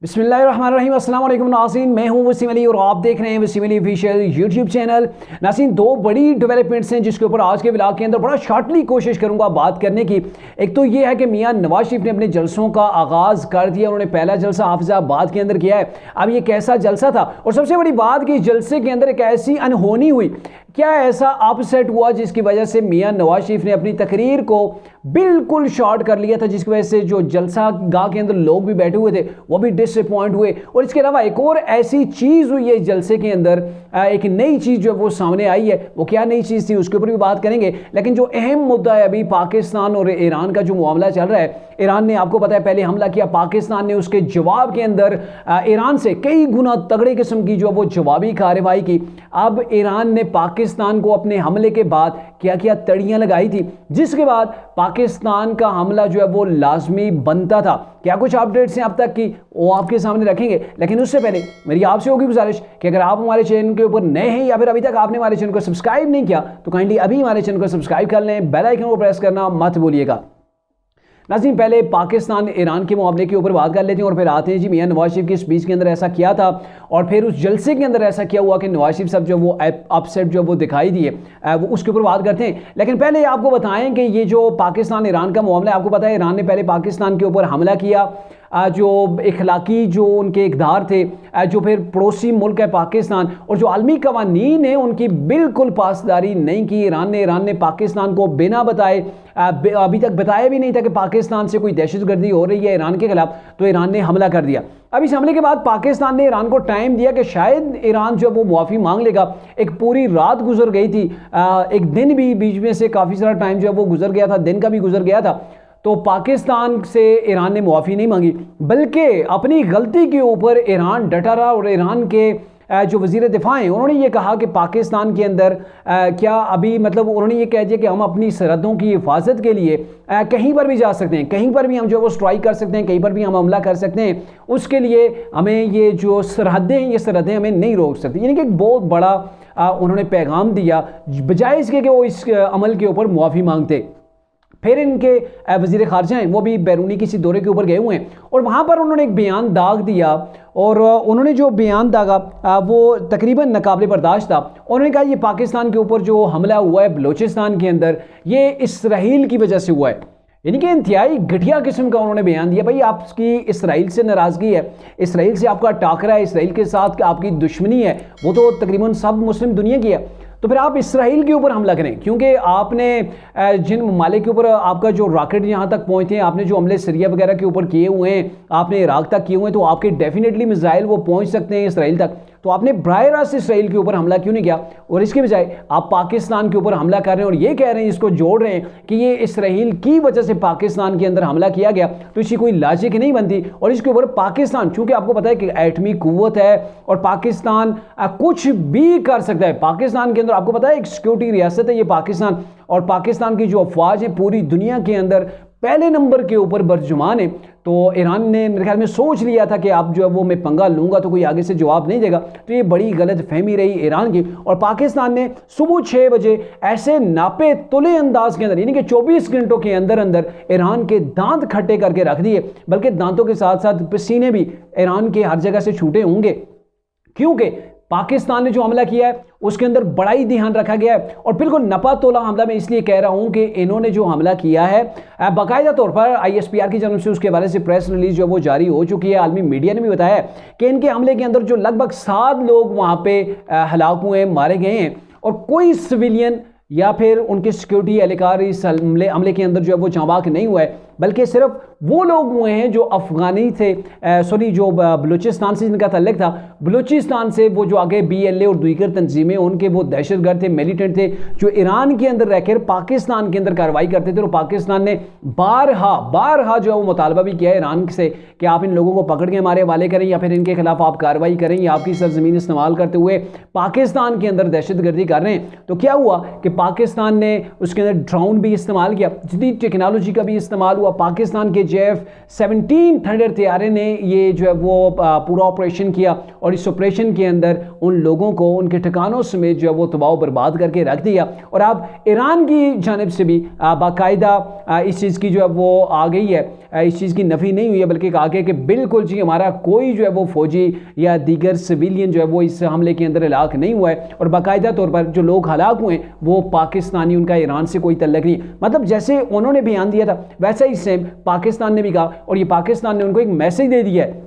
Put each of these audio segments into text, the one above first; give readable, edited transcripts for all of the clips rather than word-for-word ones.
बिस्मिल्लाहिर्रहमानिर्रहीम। अस्सलाम वालेकुम नाज़रीन, मैं हूं वसीम अली और आप देख रहे हैं Wasim Ali official YouTube channel. नाज़रीन, दो बड़ी डेवलपमेंट्स हैं जिसके ऊपर आज के व्लॉग के अंदर बड़ा शॉर्टली कोशिश करूंगा बात करने की। एक तो ये है कि मियां नवाज शरीफ ने अपने जलसों का आगाज़ कर दिया। उन्होंने पहला जलसा हाफिज़ाबाद के अंदर किया है। अब ये कैसा जलसा था, और सबसे बड़ी बात कि इस जलसे के अंदर एक ऐसी अनहोनी हुई, क्या ऐसा अपसेट हुआ जिसकी वजह से मियां नवाज शरीफ ने अपनी तकरीर को बिल्कुल शॉर्ट कर लिया था, जिसकी वजह से जो जलसा गाह के अंदर लोग भी बैठे हुए थे वो भी डिसअपॉइंट हुए। और इसके अलावा एक और ऐसी चीज़ हुई है इस जलसे के अंदर, एक नई चीज़ जो है वो सामने आई है। वो क्या नई चीज़ थी उसके ऊपर भी बात करेंगे, लेकिन जो अहम मुद्दा है अभी पाकिस्तान और ईरान का जो मामला चल रहा है। ईरान ने, आपको पता है, पहले हमला किया, पाकिस्तान ने उसके जवाब के अंदर ईरान से कई गुना तगड़े किस्म की जो वो जवाबी कार्रवाई की। अब ईरान ने पाकिस्तान को अपने हमले के बाद क्या क्या तड़ियां लगाई थी, जिसके बाद पाकिस्तान का हमला जो है वो लाजमी बनता था। क्या कुछ अपडेट्स हैं अब तक की, वो आपके सामने रखेंगे। लेकिन उससे पहले मेरी आपसे होगी गुजारिश कि अगर आप हमारे चैनल के ऊपर नए हैं या फिर अभी तक आपने हमारे चैनल को सब्सक्राइब नहीं किया तो काइंडली अभी हमारे चैनल को सब्सक्राइब कर लें, बेल आइकन को प्रेस करना मत भूलिएगा। नाज़रीन, पहले पाकिस्तान ईरान के मामले के ऊपर बात कर लेते हैं और फिर आते हैं जी मियां नवाज शरीफ की स्पीच के अंदर ऐसा किया था, और फिर उस जलसे के अंदर ऐसा किया हुआ कि नवाज शरीफ साहब जो वो अपसेट जो वो दिखाई दिए, वो उसके ऊपर बात करते हैं। लेकिन पहले आपको बताएं कि ये जो पाकिस्तान ईरान का मामला है, आपको पता है ईरान ने पहले पाकिस्तान के ऊपर हमला किया, जो इखलाकी जो उनके इक़दार थे, जो फिर पड़ोसी मुल्क है पाकिस्तान और जो आलमी कवानीन है उनकी बिल्कुल पासदारी नहीं की ईरान ने पाकिस्तान को बिना बताए, अभी तक बताया भी नहीं था कि पाकिस्तान से कोई दहशतगर्दी हो रही है ईरान के खिलाफ, तो ईरान ने हमला कर दिया। अब इस हमले के बाद पाकिस्तान ने ईरान को टाइम दिया कि शायद ईरान जो वो मुआफ़ी मांग लेगा। एक पूरी रात गुजर गई थी, एक दिन भी बीच में से काफ़ी सारा टाइम जो है वो गुजर गया था, दिन का भी गुजर गया था। तो पाकिस्तान से ईरान ने मुआफ़ी नहीं मांगी, बल्कि अपनी गलती के ऊपर ईरान डटा रहा। और ईरान के जो वज़ीर दिफा हैं उन्होंने ये कहा कि पाकिस्तान के अंदर क्या अभी, मतलब उन्होंने ये कह दिया कि हम अपनी सरहदों की हिफाजत के लिए कहीं पर भी जा सकते हैं, कहीं पर भी हम जो वो स्ट्राइक कर सकते हैं, कहीं पर भी हम हमला कर सकते हैं, उसके लिए हमें ये जो सरहदें हैं ये सरहदें हमें नहीं रोक सकती। यानी कि एक बहुत बड़ा उन्होंने पैगाम दिया, बजाय इसके कि वो इस अमल के ऊपर मुआफ़ी मांगते। फिर इनके वज़ीर ख़ारजा हैं वो भी बैरूनी किसी दौरे के ऊपर गए हुए हैं और वहाँ पर उन्होंने एक बयान दाग दिया, और उन्होंने जो बयान दागा वो तकरीबन नाकाबिले बर्दाश्त था। उन्होंने कहा ये पाकिस्तान के ऊपर जो हमला हुआ है बलूचिस्तान के अंदर, ये इसराइल की वजह से हुआ है। यानी कि इंतहाई घटिया किस्म का उन्होंने बयान दिया। भाई, आपकी इसराइल से नाराज़गी है, इसराइल से आपका टाकरा है, इसराइल के साथ आपकी दुश्मनी है, वो तो तकरीबन सब मुस्लिम दुनिया की है। तो फिर आप इसराइल के ऊपर हमला करें, क्योंकि आपने जिन ममालिक के ऊपर आपका जो रॉकेट यहाँ तक पहुँचते हैं, आपने जो हमले सीरिया वगैरह के ऊपर किए हुए हैं, आपने इराक तक किए हुए हैं, तो आपके डेफिनेटली मिसाइल वो पहुँच सकते हैं इसराइल तक। तो आपने बराह रास्त इसराइल के ऊपर हमला क्यों नहीं किया, और इसके बजाय आप पाकिस्तान के ऊपर हमला कर रहे हैं और ये कह रहे हैं, इसको जोड़ रहे हैं कि ये इसराइल की वजह से पाकिस्तान के अंदर हमला किया गया। तो इसकी कोई लॉजिक नहीं बनती। और इसके ऊपर पाकिस्तान, चूँकि आपको पता है कि एटमी कुव्वत है और पाकिस्तान कुछ भी कर सकता है। पाकिस्तान के अंदर आपको पता है एक सिक्योरिटी रियासत है ये पाकिस्तान, और पाकिस्तान की जो अफवाज है पूरी दुनिया के अंदर पहले नंबर के ऊपर बर्जुमान है। तो ईरान ने मेरे ख्याल में सोच लिया था कि आप जो है वो मैं पंगा लूँगा तो कोई आगे से जवाब नहीं देगा। तो ये बड़ी गलत फहमी रही ईरान की, और पाकिस्तान ने सुबह 6 बजे ऐसे नापे तुले अंदाज के अंदर, यानी कि 24 घंटों के अंदर अंदर ईरान के दांत खट्टे करके रख दिए, बल्कि दांतों के साथ साथ पसीने भी ईरान के हर जगह से छूटे होंगे, क्योंकि पाकिस्तान ने जो हमला किया है उसके अंदर बड़ा ही ध्यान रखा गया है। और बिल्कुल नपा तोला हमला मैं इसलिए कह रहा हूं कि इन्होंने जो हमला किया है बाकायदा तौर पर ISPR की जानब से उसके हवाले से प्रेस रिलीज जो वो जारी हो चुकी है। आलमी मीडिया ने भी बताया कि इनके हमले के अंदर जो लगभग 7 लोग वहां पे हलाक हुए, मारे गए हैं, और कोई सिविलियन या फिर उनके सिक्योरिटी एहलकार इस हमले के अंदर जो है वो जांबाक नहीं हुआ है, बल्कि सिर्फ वो लोग हुए हैं जो अफगानी थे, जो बलूचिस्तान से जिनका तल्लुक था, बलूचिस्तान से वो जो आगे BLA और दीगर तंजीमें उनके वो दहशतगर्द थे, मिलिटेंट थे, जो ईरान के अंदर रहकर पाकिस्तान के अंदर कार्रवाई करते थे। और पाकिस्तान ने बारहा जो है वो मुतालबा भी किया है ईरान से कि आप इन लोगों को पकड़ के हमारे हवाले करें या फिर इनके खिलाफ आप कार्रवाई करें, या आपकी सरजमीन इस्तेमाल करते हुए पाकिस्तान के अंदर दहशतगर्दी कर रहे हैं। तो क्या हुआ कि पाकिस्तान ने उसके अंदर ड्रोन भी इस्तेमाल किया, जदीद टेक्नोलॉजी का भी इस्तेमाल हुआ, हुआ, पाकिस्तान के JF-17 थंडर तैयारे ने ये जो है वो पूरा ऑपरेशन किया और इस ऑपरेशन के अंदर उन लोगों को उनके ठिकानों समेत जो है वो तबाह बर्बाद करके रख दिया। और अब ईरान की जानिब से भी बाकायदा इस चीज़ की जो है वो आ गई है, इस चीज़ की नफ़ी नहीं हुई है, बल्कि कहा गया कि बिल्कुल जी हमारा कोई जो है वो फौजी या दीगर सिविलियन जो है वो इस हमले के अंदर हलाक नहीं हुआ है, और बाकायदा तौर पर जो लोग हलाक हुए वो पाकिस्तानी, उनका ईरान से कोई तल्लक नहीं। मतलब जैसे उन्होंने बयान दिया था वैसा ही सेम पाकिस्तान ने भी कहा, और ये पाकिस्तान ने उनको एक मैसेज दे दिया है,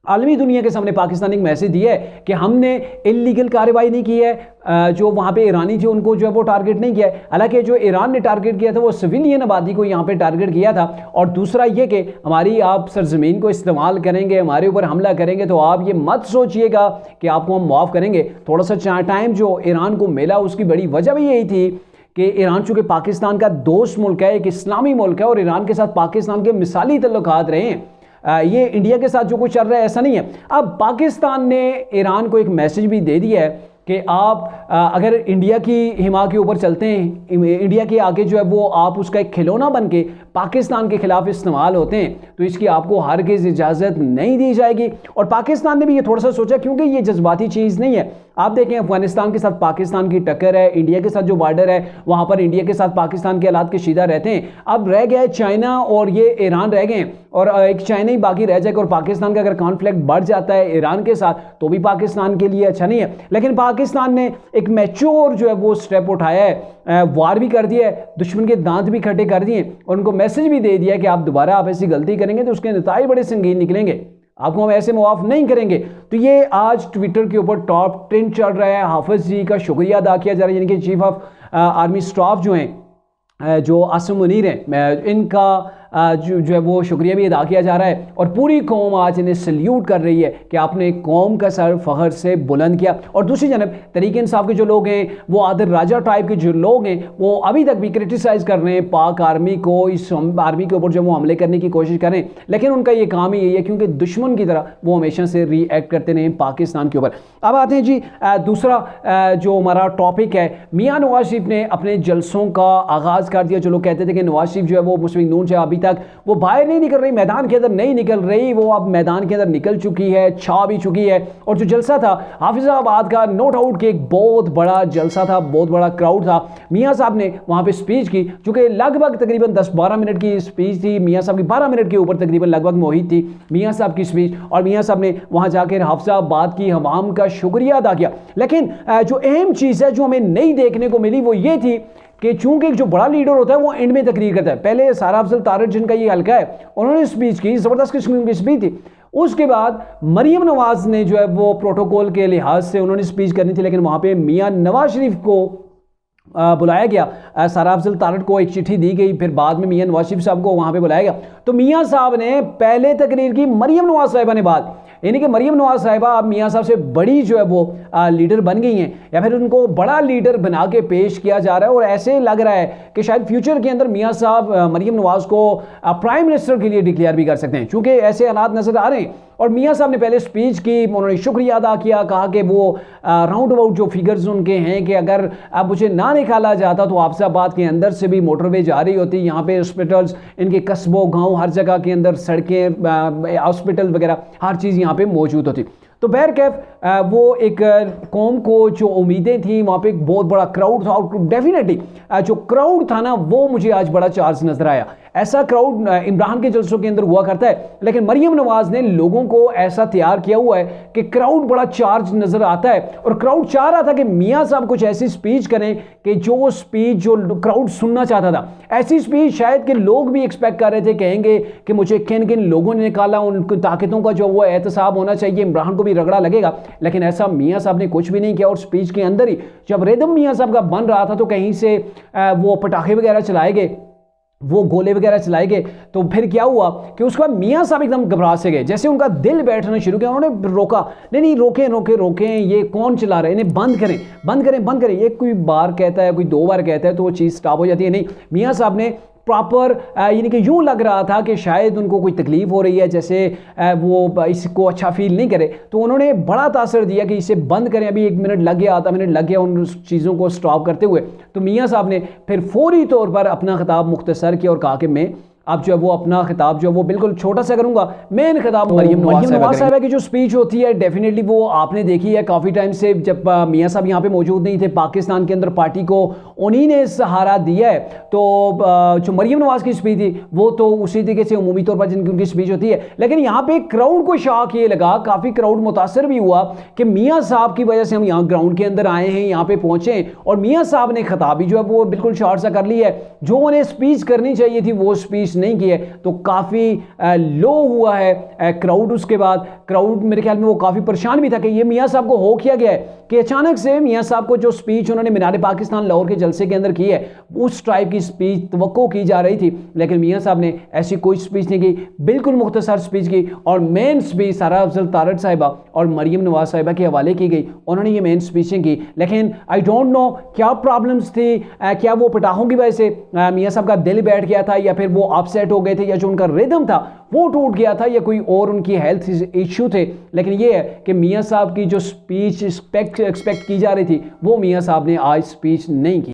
आलमी दुनिया के सामने पाकिस्तान ने एक मैसेज दिया है कि हमने इल्लीगल कार्रवाई नहीं की है, जो वहाँ पे ईरानी थे उनको जो है वो टारगेट नहीं किया है। हालांकि जो ईरान ने टारगेट किया था वो सिविलियन आबादी को यहाँ पे टारगेट किया था। और दूसरा ये कि हमारी आप सरजमीन को इस्तेमाल करेंगे, हमारे ऊपर हमला करेंगे, तो आप ये मत सोचिएगा कि आपको हम माफ़ करेंगे। थोड़ा सा टाइम जो ईरान को मिला उसकी बड़ी वजह भी यही थी कि ईरान चूँकि पाकिस्तान का दोस्त मुल्क है, एक इस्लामी मुल्क है, और ईरान के साथ पाकिस्तान के मिसाली तल्लुकात रहे हैं। ये इंडिया के साथ जो कुछ चल रहा है ऐसा नहीं है। अब पाकिस्तान ने ईरान को एक मैसेज भी दे दिया है कि आप अगर इंडिया की हिमा के ऊपर चलते हैं, इंडिया के आगे जो है वो आप उसका एक खिलौना बन के पाकिस्तान के खिलाफ इस्तेमाल होते हैं, तो इसकी आपको हरगिज़ इजाज़त नहीं दी जाएगी। और पाकिस्तान ने भी ये थोड़ा सा सोचा, क्योंकि ये जज्बाती चीज़ नहीं है। आप देखें अफगानिस्तान के साथ पाकिस्तान की टक्कर है, इंडिया के साथ जो बॉर्डर है वहाँ पर इंडिया के साथ पाकिस्तान के हालात कशीदा रहते हैं। अब रह गया है चाइना और ये ईरान रह गए, और एक चाइना ही बाकी रह जाएगा। और पाकिस्तान का अगर कॉन्फ्लिक्ट बढ़ जाता है ईरान के साथ तो भी पाकिस्तान के लिए अच्छा नहीं है। लेकिन पाकिस्तान ने एक मैच्योर जो है वो स्टेप उठाया है, वार भी कर दिया है, दुश्मन के दांत भी खट्टे कर दिए, और उनको मैसेज भी दे दिया कि आप दोबारा आप ऐसी गलती करेंगे तो उसके नतीजे बड़े संगीन निकलेंगे, आपको हम ऐसे मुआफ नहीं करेंगे। तो ये आज ट्विटर के ऊपर टॉप ट्रेंड चल रहा है। हाफिज जी का शुक्रिया अदा किया जा रहा है, यानी कि चीफ ऑफ आर्मी स्टाफ जो हैं, जो आसिम मुनीर हैं, इनका जो है वो शुक्रिया भी अदा किया जा रहा है। और पूरी कौम आज इन्हें सल्यूट कर रही है कि आपने कौम का सर फ़ख्र से बुलंद किया। और दूसरी जानब तहरीक इंसाफ के जो लोग हैं, वो आदिर राजा टाइप के जो लोग हैं, वो अभी तक भी क्रिटिसाइज़ कर रहे हैं पाक आर्मी को, इस आर्मी के ऊपर जो वो हमले करने की कोशिश करें। लेकिन उनका ये काम ही यही है, क्योंकि दुश्मन की तरह वो हमेशा से रिएक्ट करते रहे पाकिस्तान के ऊपर। अब आते हैं जी दूसरा जो हमारा टॉपिक है, मियाँ नवाज शरीफ ने अपने जलसों का आगाज़ कर दिया। जो लोग कहते थे कि नवाज शरीफ जो है वो मुस्लिम नून से अभी तक वो बाहर नहीं निकल रही, मैदान के अंदर नहीं निकल रही, वो अब मैदान के अंदर निकल चुकी है, छा भी चुकी है। और जो जलसा था हाफिजाबाद का, नो डाउट कि एक बहुत बड़ा जलसा था, बहुत बड़ा क्राउड था। मियाँ साहब ने वहाँ पे स्पीच की, चूँकि लगभग तकरीबन 10-12 मिनट की स्पीच थी। मियाँ साहब की 12 मिनट के ऊपर तकरीबन लगभग मुहित थी मियाँ साहब की स्पीच, और मियाँ साहब ने वहाँ जाकर हाफिजाबाद की हवाम का शुक्रिया अदा किया। लेकिन जो अहम चीज़ है जो हमें नहीं देखने को मिली वो ये थी कि चूंकि एक जो बड़ा लीडर होता है वो एंड में तकरीर करता है। पहले सारा अफजल तारड़ जिनका ये हल्का है, उन्होंने स्पीच की, ज़बरदस्त किस्म की स्पीच थी। उसके बाद मरियम नवाज ने जो है वो प्रोटोकॉल के लिहाज से उन्होंने स्पीच करनी थी, लेकिन वहाँ पे मियाँ नवाज शरीफ को बुलाया गया। सारा अफजल तारड़ को एक चिट्ठी दी गई, फिर बाद में मियाँ नवाज शरीफ साहब को वहाँ पे बुलाया गया। तो मियाँ साहब ने पहले तकरीर की, मरियम नवाज साहिबा ने बाद, यानी कि मरियम नवाज साहिबा अब मियाँ साहब से बड़ी जो है वो लीडर बन गई हैं, या फिर उनको बड़ा लीडर बना के पेश किया जा रहा है। और ऐसे लग रहा है कि शायद फ्यूचर के अंदर मियाँ साहब मरियम नवाज को प्राइम मिनिस्टर के लिए डिक्लेयर भी कर सकते हैं, चूँकि ऐसे हालात नजर आ रहे हैं। और मियाँ साहब ने पहले स्पीच की, उन्होंने शुक्रिया अदा किया, कहा कि वो राउंड अबाउट जो फिगर्स उनके हैं कि अगर अब मुझे ना निकाला जाता तो हाफिजाबाद के अंदर से भी मोटरवे जा रही होती, यहाँ पे हॉस्पिटल्स, इनके कस्बों गांव हर जगह के अंदर सड़कें, हॉस्पिटल वगैरह हर चीज़ यहाँ पे मौजूद होती। तो बहरकैफ वो एक कौम को जो उम्मीदें थी, वहाँ पे एक बहुत बड़ा क्राउड था। और डेफिनेटली जो क्राउड था ना, वो मुझे आज बड़ा चार्ज नजर आया। ऐसा क्राउड इमरान के जलसों के अंदर हुआ करता है, लेकिन मरियम नवाज ने लोगों को ऐसा तैयार किया हुआ है कि क्राउड बड़ा चार्ज नजर आता है। और क्राउड चाह रहा था कि मियाँ साहब कुछ ऐसी स्पीच करें कि जो स्पीच जो क्राउड सुनना चाहता था, ऐसी स्पीच शायद कि लोग भी एक्सपेक्ट कर रहे थे, कहेंगे कि मुझे किन किन लोगों ने निकाला, उनकी ताकतों का जो वो एहतसाब होना चाहिए, इमरान को भी रगड़ा लगेगा। लेकिन ऐसा मियाँ साहब ने कुछ भी नहीं किया। और स्पीच के अंदर ही जब रिदम मियाँ साहब का बन रहा था तो कहीं से वो पटाखे वगैरह चलाए गए, वो गोले वगैरह चलाए गए। तो फिर क्या हुआ कि उसके बाद मियाँ साहब एकदम घबरा से गए, जैसे उनका दिल बैठना शुरू किया। उन्होंने रोका, नहीं रोकें रोकें रोकें, ये कौन चला रहे हैं, इन्हें बंद करें बंद करें बंद करें। ये कोई बार कहता है, कोई 2 बार कहता है तो वो चीज़ स्टॉप हो जाती है। नहीं, मियाँ साहब ने प्रॉपर, यानी कि यूँ लग रहा था कि शायद उनको कोई तकलीफ हो रही है, जैसे वो इसको अच्छा फील नहीं करे, तो उन्होंने बड़ा तासर दिया कि इसे बंद करें। अभी 1 मिनट लग गया, आधा मिनट लग गया उन चीज़ों को स्टॉप करते हुए। तो मियाँ साहब ने फिर फौरी तौर पर अपना खिताब मुख्तसर किया और कहा कि मैं अब जो है वो अपना खिताब जो है वो बिल्कुल छोटा सा करूंगा। मेन खिताब मरियम नवाज साहिबा की जो स्पीच होती है डेफिनेटली वो आपने देखी है काफ़ी टाइम से, जब मियाँ साहब यहाँ पे मौजूद नहीं थे, पाकिस्तान के अंदर पार्टी को उन्हीं ने सहारा दिया है। तो जो मरियम नवाज की स्पीच थी वो तो उसी तरीके से उमूमी तौर पर जिनकी उनकी स्पीच होती है, लेकिन यहाँ पे क्राउड को शॉक ये लगा, काफ़ी क्राउड मुतासर भी हुआ कि मियाँ साहब की वजह से हम यहाँ ग्राउंड के अंदर आए हैं, यहाँ पे पहुंचे और मियाँ साहब ने खिताबी जो है वो बिल्कुल शॉर्ट सा कर ली है। जो उन्हें स्पीच करनी चाहिए थी वो स्पीच नहीं की है, तो काफ़ी लो हुआ है क्राउड। उसके बाद क्राउड मेरे ख्याल में वो काफ़ी परेशान भी था कि ये मियाँ साहब को हो किया गया है कि अचानक से मियाँ साहब को जो स्पीच उन्होंने मीनार पाकिस्तान लाहौर के जलसे के अंदर की है उस टाइप की स्पीच तवक्को की जा रही थी, लेकिन मियाँ साहब ने ऐसी कोई स्पीच नहीं की, बिल्कुल मुख्तसर स्पीच की और मेन स्पीच सारा अफजल तारड़ साहिबा और मरियम नवाज साहिबा के हवाले की गई। उन्होंने ये मेन स्पीचें की, लेकिन आई डोंट नो क्या प्रॉब्लम्स थी, क्या वो पटाखों की वजह से मियाँ साहब का दिल बैठ गया था या फिर वो अपसेट हो गए थे या जो उनका रिदम था वो टूट गया था या कोई और उनकी हेल्थ इशू थे। लेकिन ये है कि मियाँ साहब की जो स्पीच एक्सपेक्ट की जा रही थी वो मियाँ साहब ने आज स्पीच नहीं की।